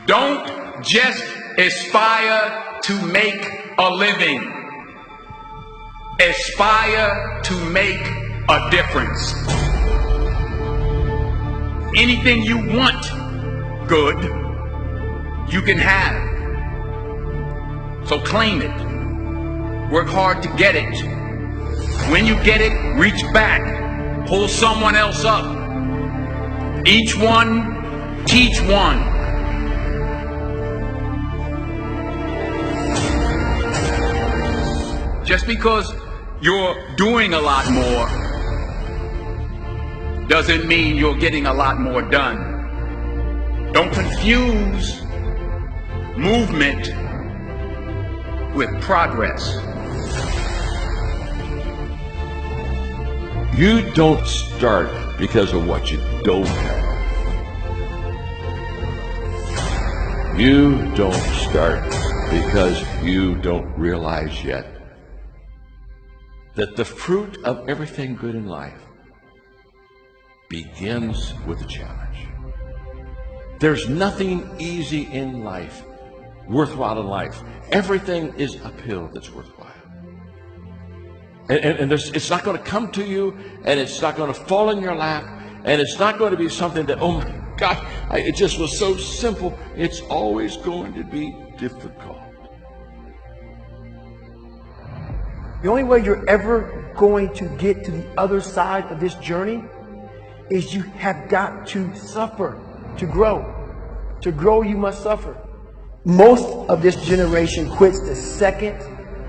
Don't just aspire to make a living. Aspire to make a difference. Anything you want good, you can have. So claim it. Work hard to get it. When you get it, reach back. Pull someone else up. Each one, teach one. Just because you're doing a lot more doesn't mean you're getting a lot more done. Don't confuse movement with progress. You don't start because of what you don't have. You don't start because you don't realize yet that the fruit of everything good in life begins with a challenge. There's nothing easy in life, worthwhile in life. Everything is uphill that's worthwhile. And it's not going to come to you, and it's not going to fall in your lap, and it's not going to be something that, oh my God, it just was so simple. It's always going to be difficult. The only way you're ever going to get to the other side of this journey is you have got to suffer to grow. To grow, you must suffer. Most of this generation quits the second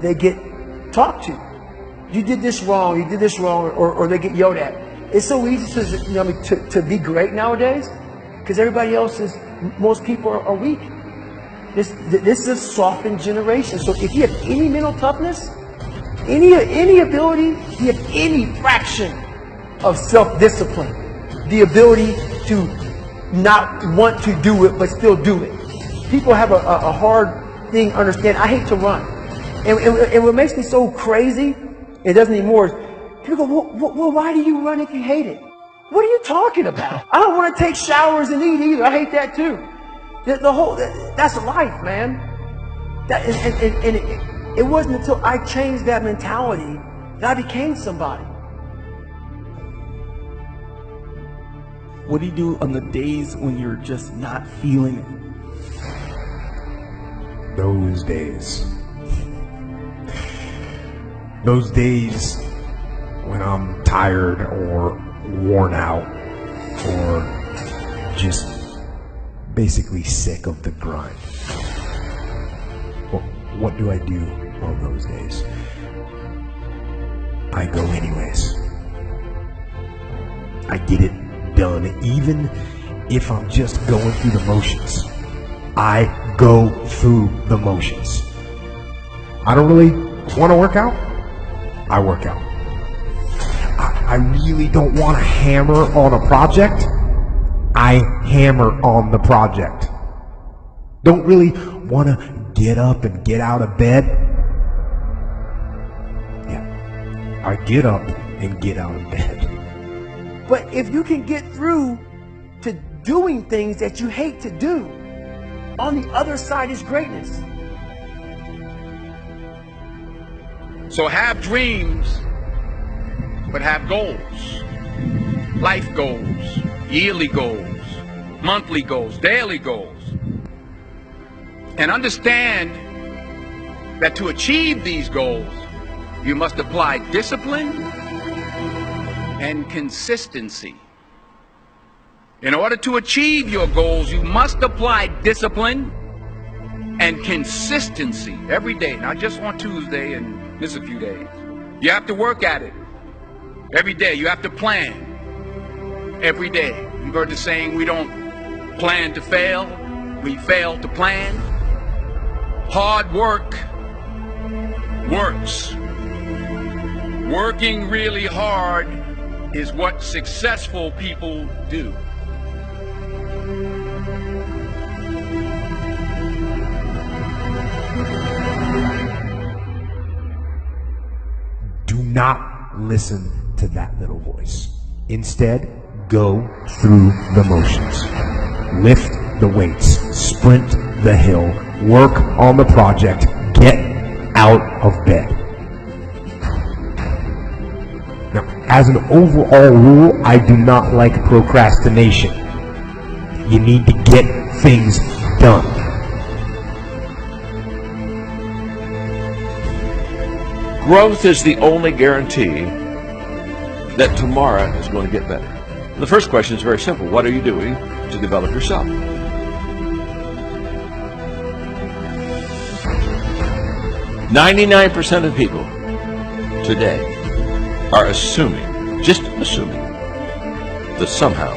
they get talked to. You did this wrong, you did this wrong, or they get yelled at. It's so easy to be great nowadays because everybody else is, most people are weak. This is a softened generation. So if you have any mental toughness, any ability, if you have any fraction of self-discipline, the ability to not want to do it but still do it. People have a hard thing understand. I hate to run. And what makes me so crazy, it doesn't anymore, is people go, well, why do you run if you hate it? What are you talking about? I don't want to take showers and eat either. I hate that too. That's life, man. It wasn't until I changed that mentality that I became somebody. What do you do on the days when you're just not feeling it? Those days. Those days when I'm tired or worn out or just basically sick of the grind. Well, what do I do on those days? I go anyways. I get it done, even if I'm just going through the motions. I go through the motions. I don't really want to work out. I work out. I really don't want to hammer on a project. I hammer on the project. Don't really want to get up and get out of bed. Yeah, I get up and get out of bed. But if you can get through to doing things that you hate to do, on the other side is greatness. So have dreams, but have goals. Life goals, yearly goals, monthly goals, daily goals. And understand that to achieve these goals, you must apply discipline and consistency. In order to achieve your goals, you must apply discipline and consistency every day, not just on Tuesday and miss a few days. You have to work at it every day. You have to plan every day. You've heard the saying, we don't plan to fail, we fail to plan. Hard work works. Working really hard is what successful people do. Do not listen to that little voice. Instead, go through the motions. Lift the weights, sprint the hill, work on the project, get out of bed. Now, as an overall rule, I do not like procrastination. You need to get things done. Growth is the only guarantee that tomorrow is going to get better. The first question is very simple. What are you doing to develop yourself? %99 of people today are assuming, just assuming, that somehow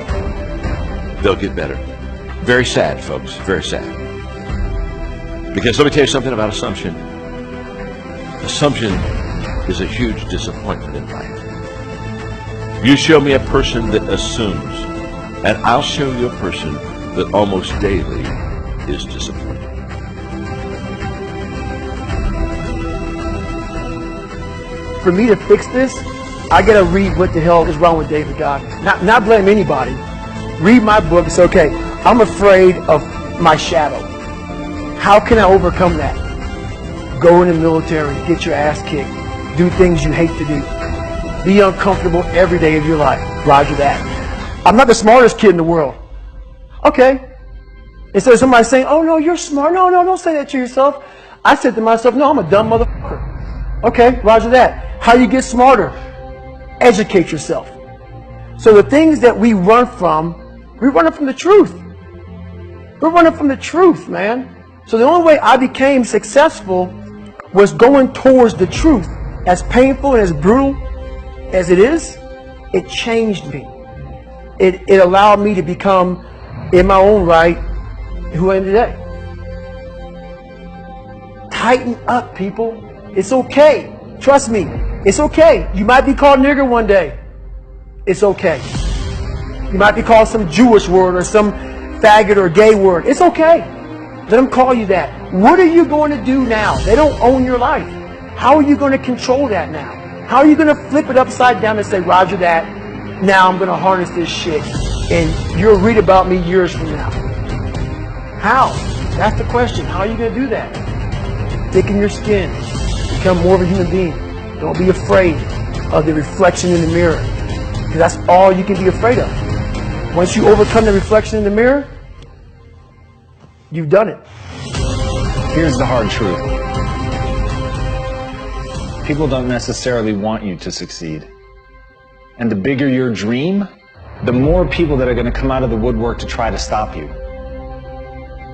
they'll get better. Very sad, folks, very sad. Because let me tell you something about assumption. Assumption is a huge disappointment in life. You show me a person that assumes, and I'll show you a person that almost daily is disappointed. For me to fix this, I gotta read what the hell is wrong with David Goggins. Not blame anybody. Read my book. It's okay. I'm afraid of my shadow. How can I overcome that? Go in the military, get your ass kicked, do things you hate to do. Be uncomfortable every day of your life. Roger that. I'm not the smartest kid in the world. Okay. Instead of somebody saying, oh no, you're smart. No, don't say that to yourself. I said to myself, no, I'm a dumb motherfucker. Okay, roger that. How you get smarter? Educate yourself. So the things that we run from, we're running from the truth. We're running from the truth, man. So the only way I became successful was going towards the truth. As painful and as brutal as it is, it changed me. It allowed me to become, in my own right, who I am today. Tighten up, people. It's okay. Trust me. It's okay. You might be called nigger one day. It's okay. You might be called some Jewish word or some faggot or gay word. It's okay. Let them call you that. What are you going to do now? They don't own your life. How are you going to control that now? How are you going to flip it upside down and say, roger that, now I'm going to harness this shit, and you'll read about me years from now? How? That's the question. How are you going to do that? Thicken your skin. Become more of a human being. Don't be afraid of the reflection in the mirror, because that's all you can be afraid of. Once you overcome the reflection in the mirror, you've done it. Here's the hard truth. People don't necessarily want you to succeed. And the bigger your dream, the more people that are going to come out of the woodwork to try to stop you.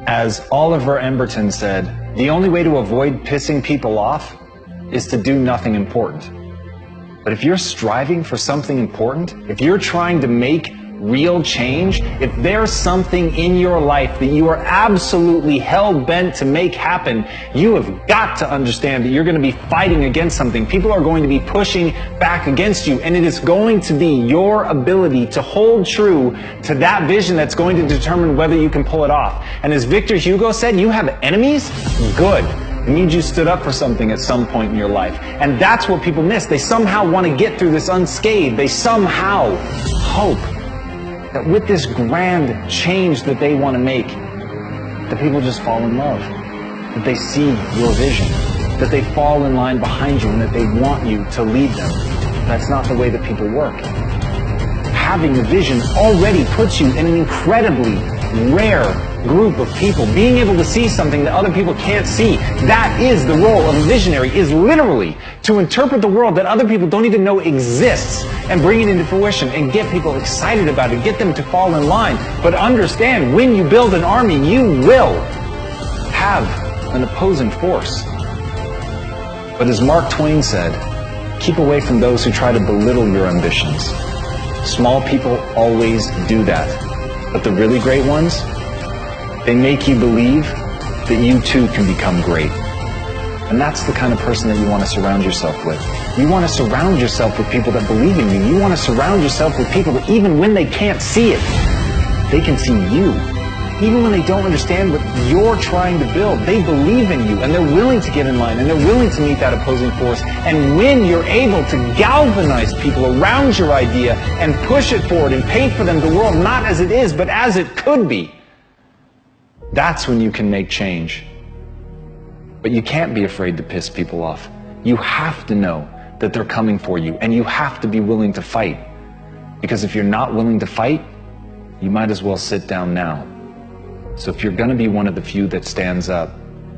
As Oliver Emberton said, the only way to avoid pissing people off is to do nothing important. But if you're striving for something important, if you're trying to make real change, if there's something in your life that you are absolutely hell-bent to make happen, you have got to understand that you're going to be fighting against something. People are going to be pushing back against you, and it is going to be your ability to hold true to that vision that's going to determine whether you can pull it off. And as Victor Hugo said, you have enemies? Good. It means you stood up for something at some point in your life. And that's what people miss. They somehow want to get through this unscathed. They somehow hope that with this grand change that they want to make, that people just fall in love, that they see your vision, that they fall in line behind you, and that they want you to lead them. That's not the way that people work. Having a vision already puts you in an incredibly rare group of people. Being able to see something that other people can't see, that is the role of a visionary, is literally to interpret the world that other people don't even know exists and bring it into fruition and get people excited about it, get them to fall in line. But understand, when you build an army, you will have an opposing force. But as Mark Twain said, keep away from those who try to belittle your ambitions. Small people always do that. But the really great ones, they make you believe that you too can become great. And that's the kind of person that you want to surround yourself with. You want to surround yourself with people that believe in you. You want to surround yourself with people that even when they can't see it, they can see you. Even when they don't understand what you're trying to build, they believe in you and they're willing to get in line and they're willing to meet that opposing force. And when you're able to galvanize people around your idea and push it forward and paint for them the world not as it is, but as it could be, That's when you can make change. But you can't be afraid to piss people off. You have to know that they're coming for you, and you have to be willing to fight. Because if you're not willing to fight, you might as well sit down now. So if you're going to be one of the few that stands up,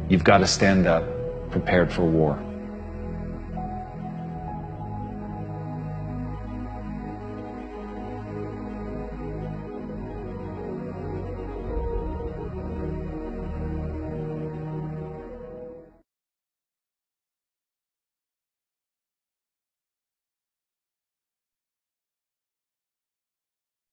you've got to stand up prepared for war.